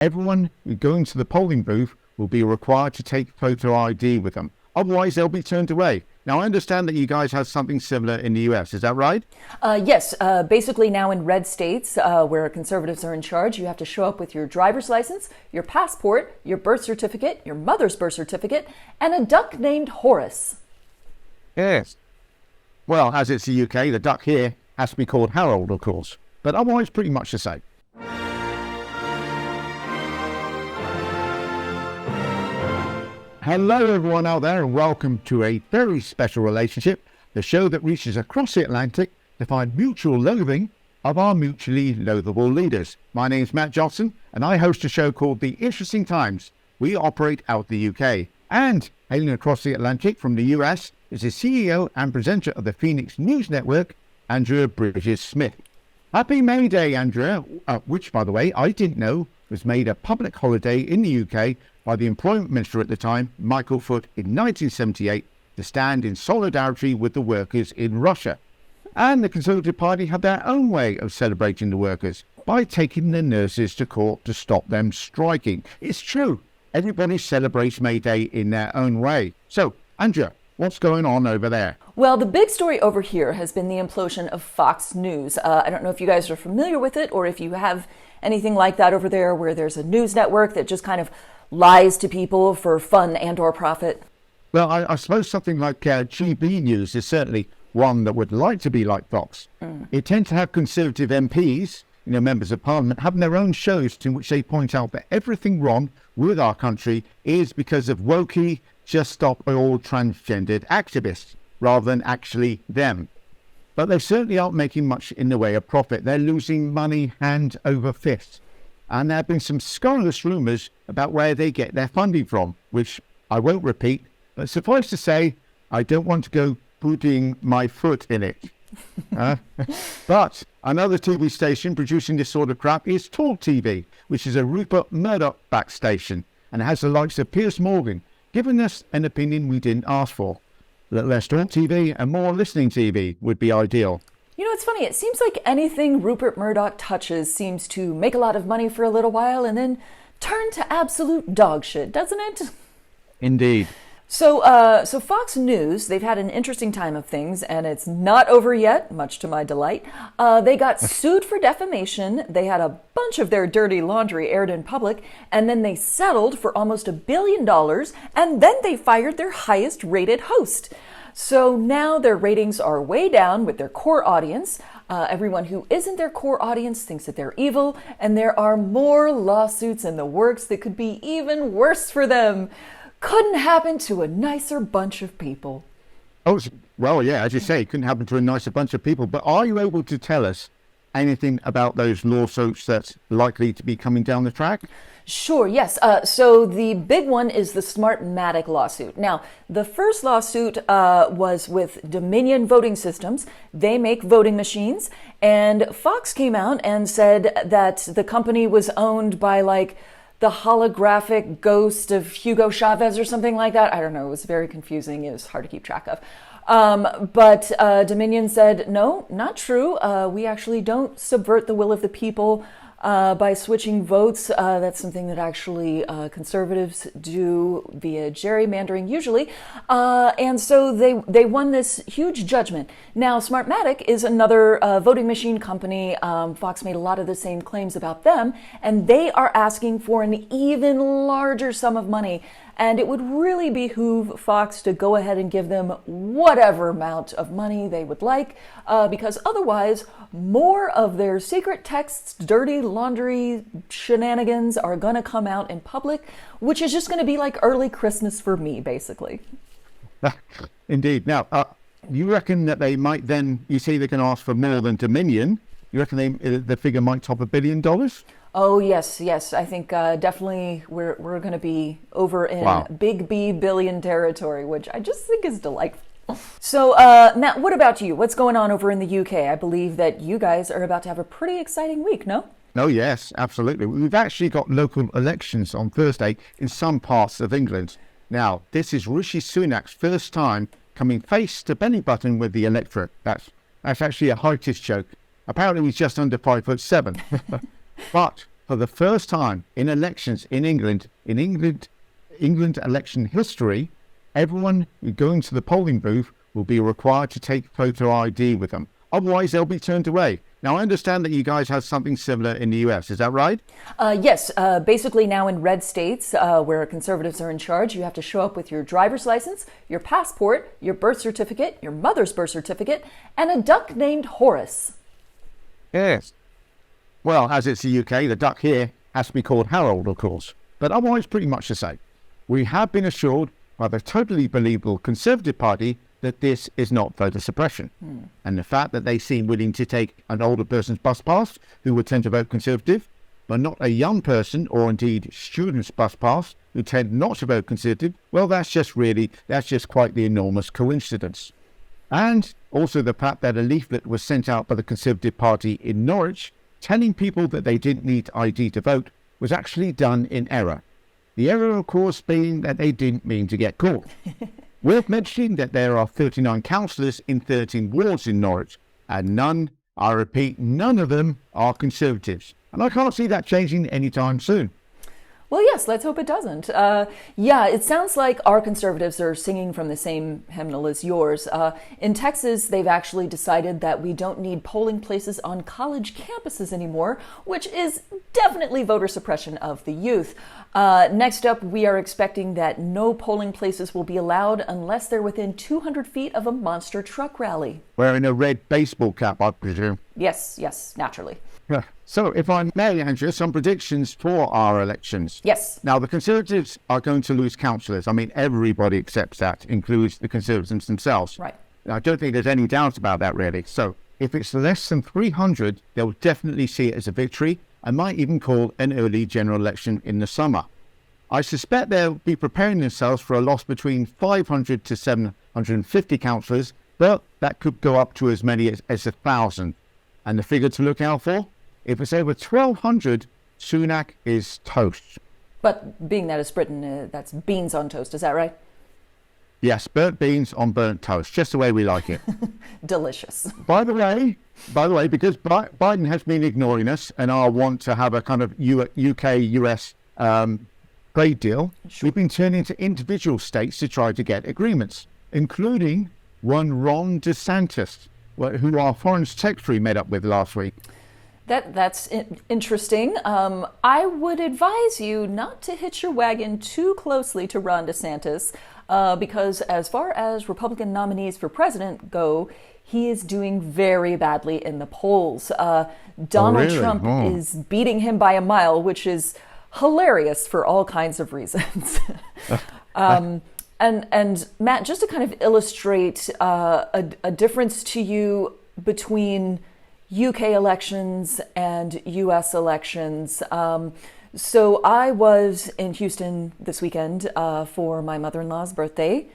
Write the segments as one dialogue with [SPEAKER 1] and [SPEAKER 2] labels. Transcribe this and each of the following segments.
[SPEAKER 1] Everyone going to the polling booth will be required to take photo ID with them. Otherwise, they'll be turned away. Now, I understand that you guys have something similar in the US. Is that right?
[SPEAKER 2] Yes. Basically, now in red states where conservatives are in charge, you have to show up with your driver's license, your passport, your birth certificate, your mother's birth certificate, and a duck named Horace.
[SPEAKER 1] Yes. Well, as it's the UK, the duck here has to be called Harold, of course. But otherwise, pretty much the same. Hello everyone out there and welcome to a very special relationship, the show that reaches across the Atlantic to find mutual loathing of our mutually loathable leaders. My name's Matt Johnson and I host a show called The Interesting Times. We operate out the UK. And hailing across the Atlantic from the US is the CEO and presenter of the Phoenix News Network, Andrea Bridges-Smith. Happy May Day, Andrea, which by the way I didn't know was made a public holiday in the UK by the Employment Minister at the time, Michael Foot, in 1978 to stand in solidarity with the workers in Russia. And the Conservative Party have their own way of celebrating the workers by taking the nurses to court to stop them striking. It's true, everybody celebrates May Day in their own way. So, Andrea, what's going on over there?
[SPEAKER 2] Well, the big story over here has been the implosion of Fox News. I don't know if you guys are familiar with it or if you have anything like that over there where there's a news network that just kind of lies to people for fun and or profit.
[SPEAKER 1] Well, I suppose something like GB News is certainly one that would like to be like Fox. It tends to have Conservative MPs, members of Parliament, having their own shows in which they point out that everything wrong with our country is because of wokey, just stop all transgendered activists, rather than actually them. But they certainly aren't making much in the way of profit. They're losing money hand over fist. And there have been some scurrilous rumours about where they get their funding from, which I won't repeat, but suffice to say, I don't want to go putting my foot in it. But another TV station producing this sort of crap is Talk TV, which is a Rupert Murdoch-backed station, and it has the likes of Piers Morgan, giving us an opinion we didn't ask for. A little less Talk TV and more listening TV would be ideal.
[SPEAKER 2] You know, it's funny. It seems like anything Rupert Murdoch touches seems to make a lot of money for a little while and then turn to absolute dog shit, doesn't it?
[SPEAKER 1] Indeed.
[SPEAKER 2] So Fox News, they've had an interesting time of things, and it's not over yet, much to my delight. They got sued for defamation. They had a bunch of their dirty laundry aired in public, and then they settled for almost $1 billion, and then they fired their highest rated host. So now their ratings are way down with their core audience. Everyone who isn't their core audience thinks that they're evil, and there are more lawsuits in the works that could be even worse for them. Couldn't happen to a nicer bunch of people.
[SPEAKER 1] Oh, well, yeah, as you say, it couldn't happen to a nicer bunch of people. But are you able to tell us anything about those lawsuits that's likely to be coming down the track?
[SPEAKER 2] Sure, yes. So the big one is the SmartMatic lawsuit. Now, the first lawsuit was with Dominion Voting Systems. They make voting machines. And Fox came out and said that the company was owned by, like, the holographic ghost of Hugo Chavez or something like that. I don't know. It was very confusing. It was hard to keep track of. But Dominion said, no, not true. We actually don't subvert the will of the people by switching votes. That's something that actually conservatives do via gerrymandering usually. And so they won this huge judgment. Now, Smartmatic is another voting machine company. Fox made a lot of the same claims about them, and they are asking for an even larger sum of money. And it would really behoove Fox to go ahead and give them whatever amount of money they would like, because otherwise, more of their secret texts, dirty laundry shenanigans are going to come out in public, which is just going to be like early Christmas for me, basically.
[SPEAKER 1] Indeed. Now, you reckon that they might then, you say they can ask for more than Dominion, you reckon the figure might top $1 billion?
[SPEAKER 2] Oh, yes. I think definitely we're going to be over in Big B billion territory, which I just think is delightful. So, Matt, what about you? What's going on over in the UK? I believe that you guys are about to have a pretty exciting week, no?
[SPEAKER 1] Oh, yes, absolutely. We've actually got local elections on Thursday in some parts of England. Now, this is Rishi Sunak's first time coming face to belly button with the electorate. That's actually a heightist joke. Apparently he's just under 5'7". But for the first time in elections in England election history, everyone going to the polling booth will be required to take photo ID with them. Otherwise, they'll be turned away. Now, I understand that you guys have something similar in the US. Is that right?
[SPEAKER 2] Yes. Basically, now in red states where conservatives are in charge, you have to show up with your driver's license, your passport, your birth certificate, your mother's birth certificate, and a duck named Horace.
[SPEAKER 1] Yes. Well, as it's the UK, the duck here has to be called Harold, of course. But otherwise, pretty much the same. We have been assured by the totally believable Conservative Party that this is not voter suppression. And the fact that they seem willing to take an older person's bus pass who would tend to vote Conservative, but not a young person or indeed students' bus pass who tend not to vote Conservative, well, that's just quite the enormous coincidence. And also the fact that a leaflet was sent out by the Conservative Party in Norwich telling people that they didn't need ID to vote was actually done in error. The error, of course, being that they didn't mean to get caught. Worth mentioning that there are 39 councillors in 13 wards in Norwich, and none, I repeat, none of them are Conservatives. And I can't see that changing anytime soon.
[SPEAKER 2] Well, yes, let's hope it doesn't. Yeah, it sounds like our conservatives are singing from the same hymnal as yours. In Texas, they've actually decided that we don't need polling places on college campuses anymore, which is definitely voter suppression of the youth. Next up, we are expecting that no polling places will be allowed unless they're within 200 feet of a monster truck rally.
[SPEAKER 1] Wearing a red baseball cap, I presume.
[SPEAKER 2] Yes, naturally.
[SPEAKER 1] So, if I may, Andrea, some predictions for our elections.
[SPEAKER 2] Yes.
[SPEAKER 1] Now, the Conservatives are going to lose councillors. I mean, everybody accepts that, includes the Conservatives themselves.
[SPEAKER 2] Right.
[SPEAKER 1] I don't think there's any doubt about that, really. So, if it's less than 300, they'll definitely see it as a victory and might even call an early general election in the summer. I suspect they'll be preparing themselves for a loss between 500 to 750 councillors, but that could go up to as many as 1,000. And the figure to look out for? If it's over 1,200, Sunak is toast.
[SPEAKER 2] But being that it's Britain, that's beans on toast, is that right?
[SPEAKER 1] Yes, burnt beans on burnt toast, just the way we like it.
[SPEAKER 2] Delicious.
[SPEAKER 1] By the way, because Biden has been ignoring us and our want to have a kind of UK-US trade deal,
[SPEAKER 2] Sure.
[SPEAKER 1] We've been turning to individual states to try to get agreements, including one Ron DeSantis, who our foreign secretary met up with last week.
[SPEAKER 2] That's interesting. I would advise you not to hitch your wagon too closely to Ron DeSantis, because as far as Republican nominees for president go, he is doing very badly in the polls. Donald Trump is beating him by a mile, which is hilarious for all kinds of reasons. And Matt, just to kind of illustrate a difference to you between UK elections and US elections. So I was in Houston this weekend for my mother-in-law's birthday.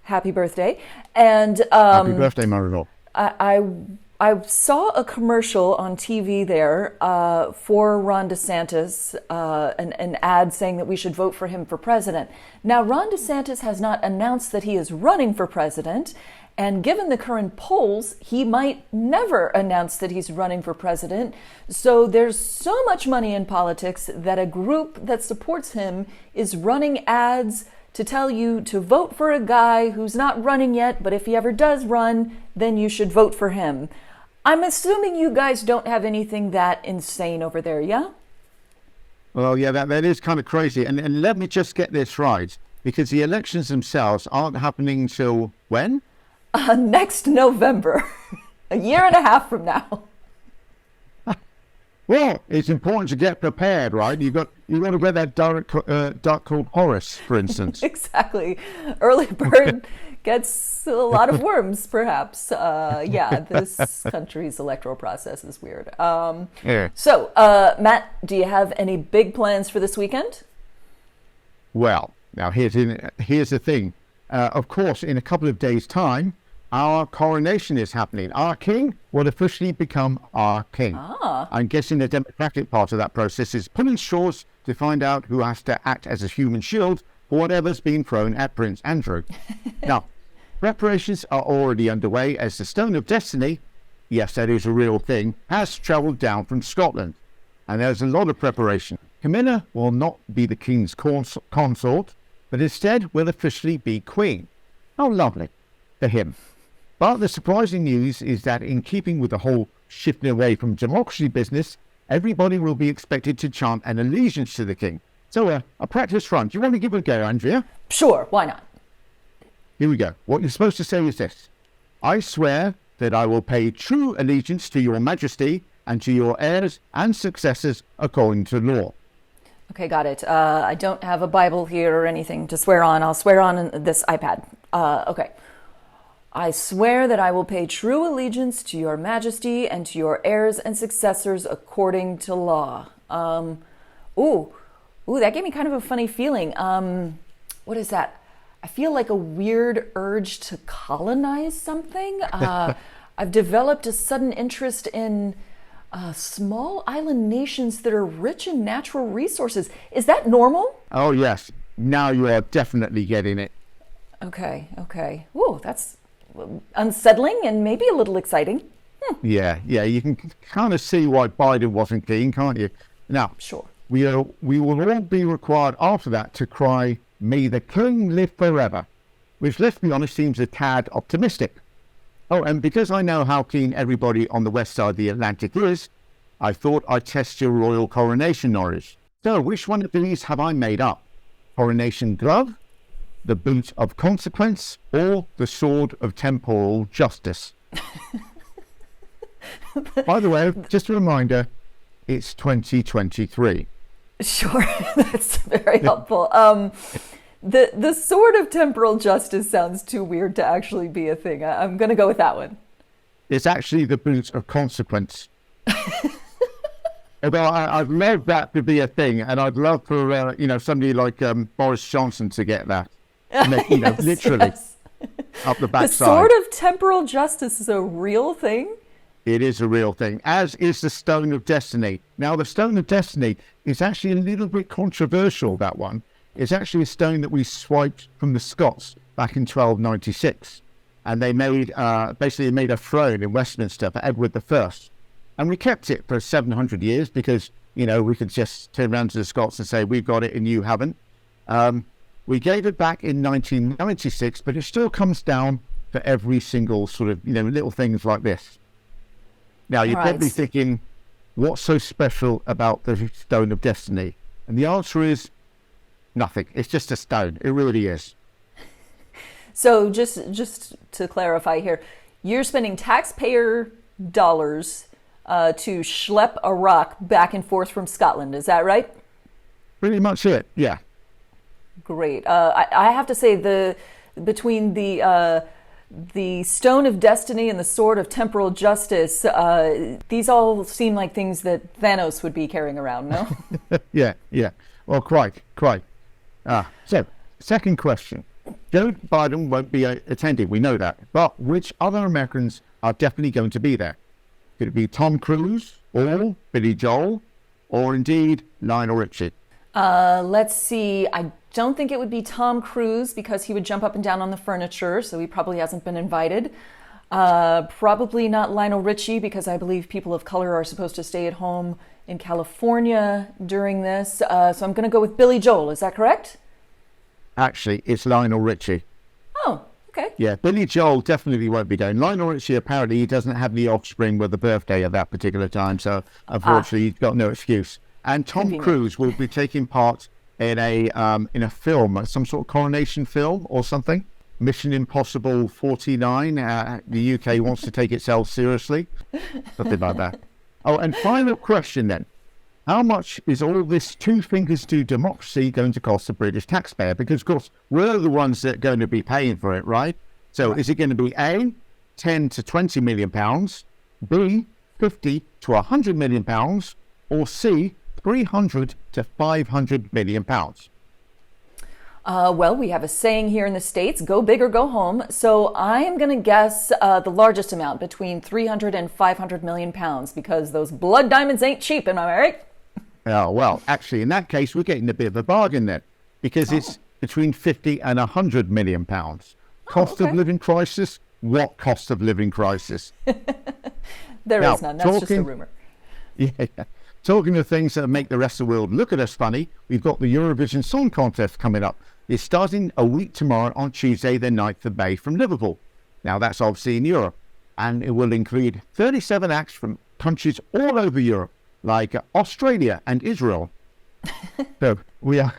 [SPEAKER 2] Happy birthday. And
[SPEAKER 1] Happy birthday, mother-in-law.
[SPEAKER 2] I saw a commercial on TV there for Ron DeSantis, an ad saying that we should vote for him for president. Now, Ron DeSantis has not announced that he is running for president, and given the current polls, he might never announce that he's running for president. So there's so much money in politics that a group that supports him is running ads to tell you to vote for a guy who's not running yet, but if he ever does run, then you should vote for him. I'm assuming you guys don't have anything that insane over there, yeah?
[SPEAKER 1] Well, yeah, that is kind of crazy. And let me just get this right, because the elections themselves aren't happening till when?
[SPEAKER 2] Next November, a year and a half from now.
[SPEAKER 1] Well, it's important to get prepared, right? You've got to wear that duck called Horace, for instance.
[SPEAKER 2] Exactly. Early bird gets a lot of worms, perhaps. Yeah, this country's electoral process is weird.
[SPEAKER 1] Yeah.
[SPEAKER 2] So, Matt, do you have any big plans for this weekend?
[SPEAKER 1] Well, now here's the thing. Of course, in a couple of days' time, our coronation is happening. Our king will officially become our king. I'm guessing the democratic part of that process is pulling straws to find out who has to act as a human shield for whatever's been thrown at Prince Andrew. Now, preparations are already underway as the Stone of Destiny, yes, that is a real thing, has travelled down from Scotland. and there's a lot of preparation. Camilla will not be the king's consort, but instead will officially be queen. How lovely for him. But the surprising news is that in keeping with the whole shifting away from democracy business, everybody will be expected to chant an allegiance to the king. So a practice run. Do you want to give it a go, Andrea?
[SPEAKER 2] Sure, why not?
[SPEAKER 1] Here we go. What you're supposed to say is this. I swear that I will pay true allegiance to your majesty and to your heirs and successors according to law.
[SPEAKER 2] Okay, got it. I don't have a Bible here or anything to swear on. I'll swear on this iPad. Okay. I swear that I will pay true allegiance to your majesty and to your heirs and successors according to law. Ooh, that gave me kind of a funny feeling. What is that? I feel like a weird urge to colonize something. I've developed a sudden interest in small island nations that are rich in natural resources. Is that normal?
[SPEAKER 1] Oh, yes. Now you are definitely getting it.
[SPEAKER 2] Okay. Ooh, that's unsettling and maybe a little exciting.
[SPEAKER 1] Yeah, you can kind of see why Biden wasn't keen, can't you? Now,
[SPEAKER 2] Sure.
[SPEAKER 1] we will all be required after that to cry, "May the king live forever," which, let's be honest, seems a tad optimistic. Oh, and because I know how keen everybody on the west side of the Atlantic is, I thought I'd test your royal coronation knowledge. So, which one of these have I made up? Coronation glove, the boot of consequence, or the sword of temporal justice? By the way, just a reminder, it's 2023.
[SPEAKER 2] Sure, that's very helpful. The sword of temporal justice sounds too weird to actually be a thing. I'm going to go with that one.
[SPEAKER 1] It's actually the boot of consequence. Well, I'd love that to be a thing, and I'd love for somebody like Boris Johnson to get that.
[SPEAKER 2] Yes,
[SPEAKER 1] literally
[SPEAKER 2] yes.
[SPEAKER 1] up the
[SPEAKER 2] The
[SPEAKER 1] backside.
[SPEAKER 2] sword of temporal justice is a real thing?
[SPEAKER 1] It is a real thing, as is the Stone of Destiny. Now, the Stone of Destiny is actually a little bit controversial, that one. It's actually a stone that we swiped from the Scots back in 1296. And they made, basically made a throne in Westminster for Edward I. And we kept it for 700 years because, we could just turn around to the Scots and say, we've got it and you haven't. We gave it back in 1996, but it still comes down for every single sort of, little things like this. Now, you're probably thinking, what's so special about the Stone of Destiny? And the answer is nothing. It's just a stone. It really is.
[SPEAKER 2] So just to clarify here, you're spending taxpayer dollars to schlep a rock back and forth from Scotland. Is that right?
[SPEAKER 1] Pretty much it, yeah.
[SPEAKER 2] Great. I have to say between the Stone of Destiny and the Sword of Temporal Justice, these all seem like things that Thanos would be carrying around, no?
[SPEAKER 1] Yeah. Well, quite. So, second question. Joe Biden won't be attending, we know that. But which other Americans are definitely going to be there? Could it be Tom Cruise, or Billy Joel, or indeed Lionel Richie?
[SPEAKER 2] Let's see. I don't think it would be Tom Cruise because he would jump up and down on the furniture, so he probably hasn't been invited. Probably not Lionel Richie because I believe people of color are supposed to stay at home in California during this. So I'm going to go with Billy Joel. Is that correct?
[SPEAKER 1] Actually, it's Lionel Richie.
[SPEAKER 2] Oh, okay.
[SPEAKER 1] Yeah, Billy Joel definitely won't be going. Lionel Richie, apparently, he doesn't have the offspring with the birthday at that particular time, so unfortunately, he's got no excuse. And Tom Cruise will be taking part in a film, some sort of coronation film or something. Mission Impossible 49. The UK wants to take itself seriously. Something like that. Oh, and final question then. How much is all this two fingers to democracy going to cost the British taxpayer? Because, of course, we're the ones that are going to be paying for it, right? So is it going to be A, 10 to 20 million pounds, B, 50 to 100 million pounds, or C, 300 to 500 million pounds?
[SPEAKER 2] Well, we have a saying here in the States, go big or go home. So I am going to guess the largest amount, between 300 and 500 million pounds, because those blood diamonds ain't cheap, am I right?
[SPEAKER 1] Oh, well, actually, in that case, we're getting a bit of a bargain then, because it's between 50 and 100 million pounds. Cost of living crisis? What cost of living crisis?
[SPEAKER 2] There is none. That's just a rumor.
[SPEAKER 1] Yeah. Talking of things that make the rest of the world look at us funny, we've got the Eurovision Song Contest coming up. It's starting a week tomorrow on Tuesday, the 9th of May from Liverpool. Now, that's obviously in Europe, and it will include 37 acts from countries all over Europe, like Australia and Israel. So we are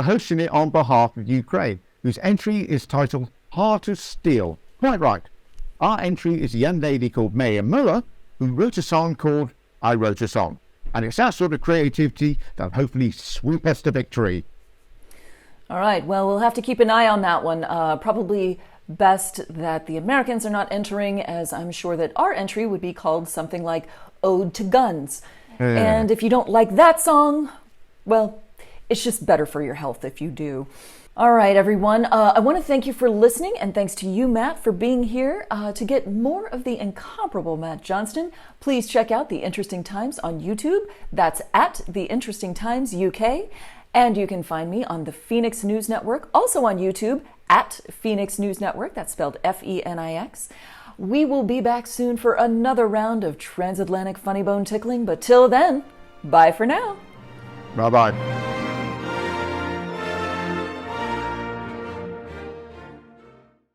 [SPEAKER 1] hosting it on behalf of Ukraine, whose entry is titled Heart of Steel. Quite right. Our entry is a young lady called Maya Muller, who wrote a song called I Wrote a Song. And it's that sort of creativity that hopefully sweep us to victory.
[SPEAKER 2] All right. Well, we'll have to keep an eye on that one. Probably best that the Americans are not entering, as I'm sure that our entry would be called something like Ode to Guns. And if you don't like that song, well, it's just better for your health if you do. All right, everyone. I want to thank you for listening, and thanks to you, Matt, for being here. To get more of the incomparable Matt Johnston, please check out The Interesting Times on YouTube. That's at The Interesting Times UK. And you can find me on the Phoenix News Network, also on YouTube, at Phoenix News Network. That's spelled F-E-N-I-X. We will be back soon for another round of transatlantic funny bone tickling, but till then, bye for now.
[SPEAKER 1] Bye-bye.